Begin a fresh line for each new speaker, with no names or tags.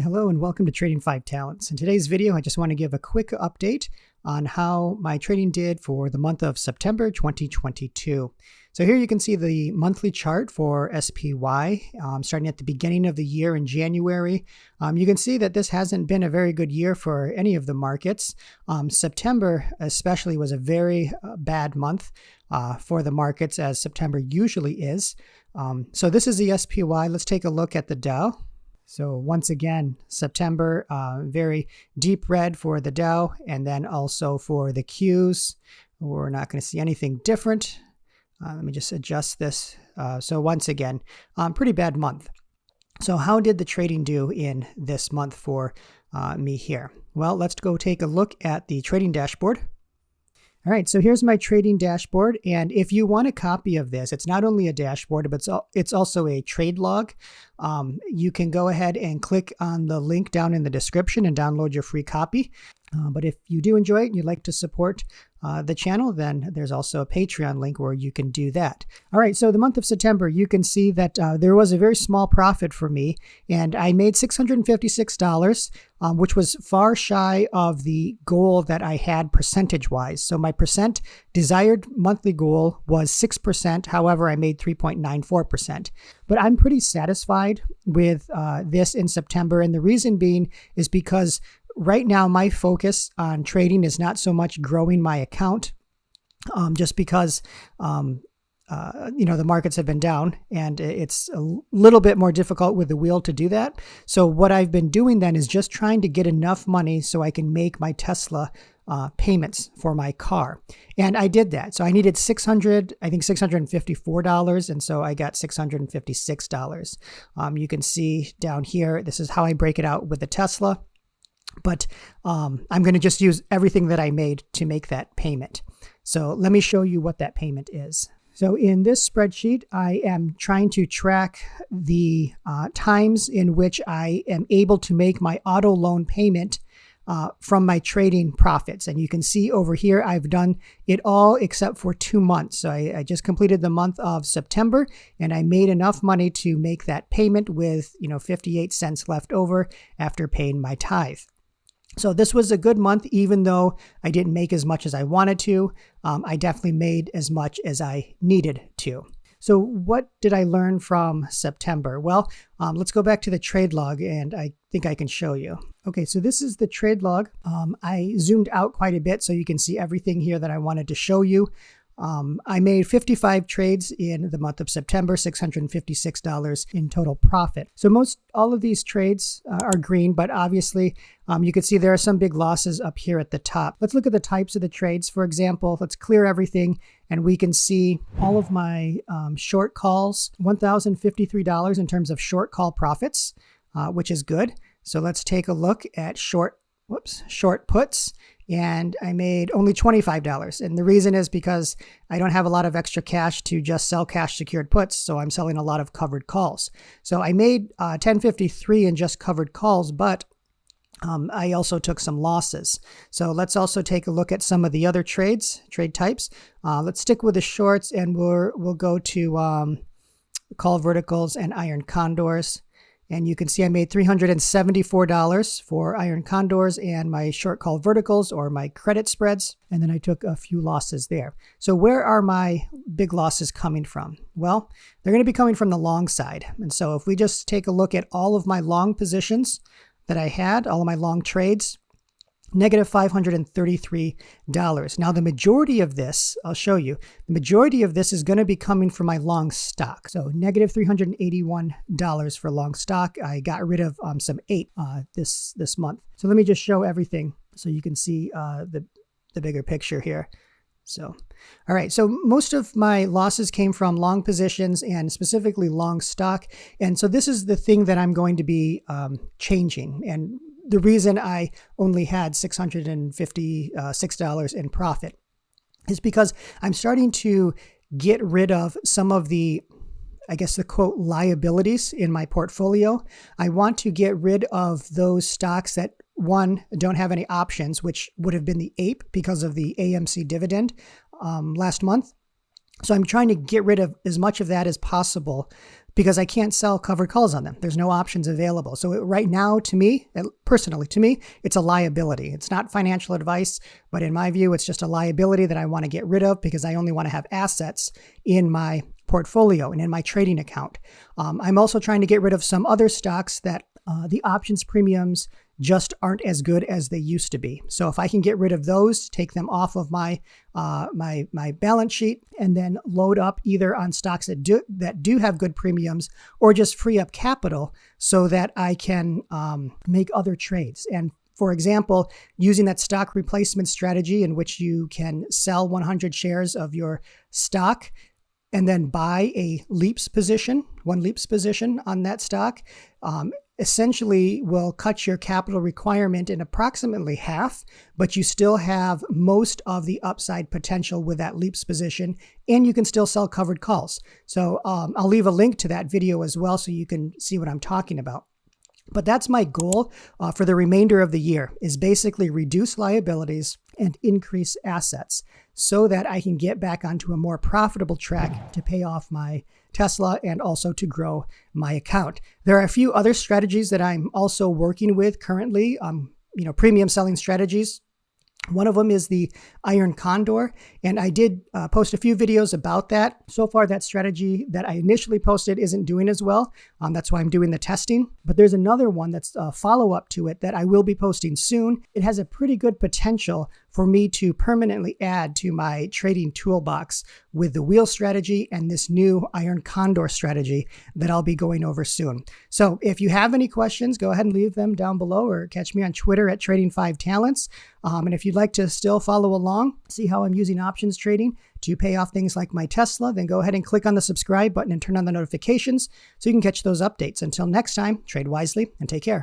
Hello and welcome to Trading 5 Talents. In today's video, I just want to give a quick update on how my trading did for the month of September 2022. So here you can see the monthly chart for SPY, starting at the beginning of the year in January. You can see that this hasn't been a very good year for any of the markets. September especially was a very bad month for the markets, as September usually is. So this is the SPY. Let's take a look at the Dow. So once again, September, very deep red for the Dow, and then also for the Qs. We're not going to see anything different. Let me just adjust this. So once again, pretty bad month. So how did the trading do in this month for me here? Well, let's go take a look at the trading dashboard. All right, so here's my trading dashboard, and if you want a copy of this, it's not only a dashboard, but it's also a trade log. You can go ahead and click on the link down in the description and download your free copy. But if you do enjoy it and you'd like to support the channel, then there's also a Patreon link where you can do that. All right, so the month of September, you can see that there was a very small profit for me, and I made $656, which was far shy of the goal that I had percentage-wise. So my desired monthly goal was 6%. However, I made 3.94%. But I'm pretty satisfied with this in September, and the reason being is because right now, my focus on trading is not so much growing my account, just because, the markets have been down and it's a little bit more difficult with the wheel to do that. So what I've been doing then is just trying to get enough money so I can make my Tesla payments for my car. And I did that. So I needed $654. And so I got $656. You can see down here, this is how I break it out with the Tesla. But I'm going to just use everything that I made to make that payment. So let me show you what that payment is. So in this spreadsheet, I am trying to track the times in which I am able to make my auto loan payment from my trading profits. And you can see over here, I've done it all except for 2 months. So I just completed the month of September, and I made enough money to make that payment with 58 cents left over after paying my tithe. So this was a good month, even though I didn't make as much as I wanted to. I definitely made as much as I needed to. So what did I learn from September? Well, let's go back to the trade log, and I think I can show you. Okay, so this is the trade log. I zoomed out quite a bit so you can see everything here that I wanted to show you. I made 55 trades in the month of September, $656 in total profit. So all of these trades are green, but obviously you can see there are some big losses up here at the top. Let's look at the types of the trades. For example, let's clear everything and we can see all of my short calls, $1,053 in terms of short call profits, which is good. So let's take a look at short puts. And I made only $25. And the reason is because I don't have a lot of extra cash to just sell cash secured puts. So I'm selling a lot of covered calls. So I made $10.53 in just covered calls, but I also took some losses. So let's also take a look at some of the other trade types. Let's stick with the shorts, and we'll go to call verticals and iron condors. And you can see I made $374 for iron condors and my short call verticals, or my credit spreads. And then I took a few losses there. So where are my big losses coming from? Well, they're going to be coming from the long side. And so if we just take a look at all of my long positions that I had, all of my long trades, negative $533. Now, the majority of this, I'll show you, the majority of this is going to be coming from my long stock. So negative $381 for long stock. I got rid of some 8 this month. So let me just show everything so you can see the bigger picture here. So, all right. So most of my losses came from long positions and specifically long stock. And so this is the thing that I'm going to be changing. And the reason I only had $656 in profit is because I'm starting to get rid of some of the, I guess the quote, liabilities in my portfolio. I want to get rid of those stocks that, one, don't have any options, which would have been the APE because of the AMC dividend last month. So I'm trying to get rid of as much of that as possible because I can't sell covered calls on them. There's no options available. So right now, to me, personally, to me, it's a liability. It's not financial advice, but in my view, it's just a liability that I want to get rid of because I only want to have assets in my portfolio and in my trading account. I'm also trying to get rid of some other stocks that the options premiums just aren't as good as they used to be. So if I can get rid of those, take them off of my my balance sheet, and then load up either on stocks that do have good premiums, or just free up capital so that I can make other trades. And for example, using that stock replacement strategy in which you can sell 100 shares of your stock and then buy a leaps position, one leaps position on that stock, essentially will cut your capital requirement in approximately half, but you still have most of the upside potential with that leaps position, and you can still sell covered calls. So I'll leave a link to that video as well so you can see what I'm talking about. But that's my goal for the remainder of the year, is basically reduce liabilities and increase assets so that I can get back onto a more profitable track to pay off my Tesla and also to grow my account. There are a few other strategies that I'm also working with currently, premium selling strategies. One of them is the Iron Condor, and I did post a few videos about that. So far, that strategy that I initially posted isn't doing as well. That's why I'm doing the testing. But there's another one that's a follow-up to it that I will be posting soon. It has a pretty good potential for me to permanently add to my trading toolbox with the wheel strategy and this new Iron Condor strategy that I'll be going over soon. So if you have any questions, go ahead and leave them down below, or catch me on Twitter at Trading5Talents. And if you'd like to still follow along, see how I'm using options trading to pay off things like my Tesla, then go ahead and click on the subscribe button and turn on the notifications so you can catch those updates. Until next time, trade wisely and take care.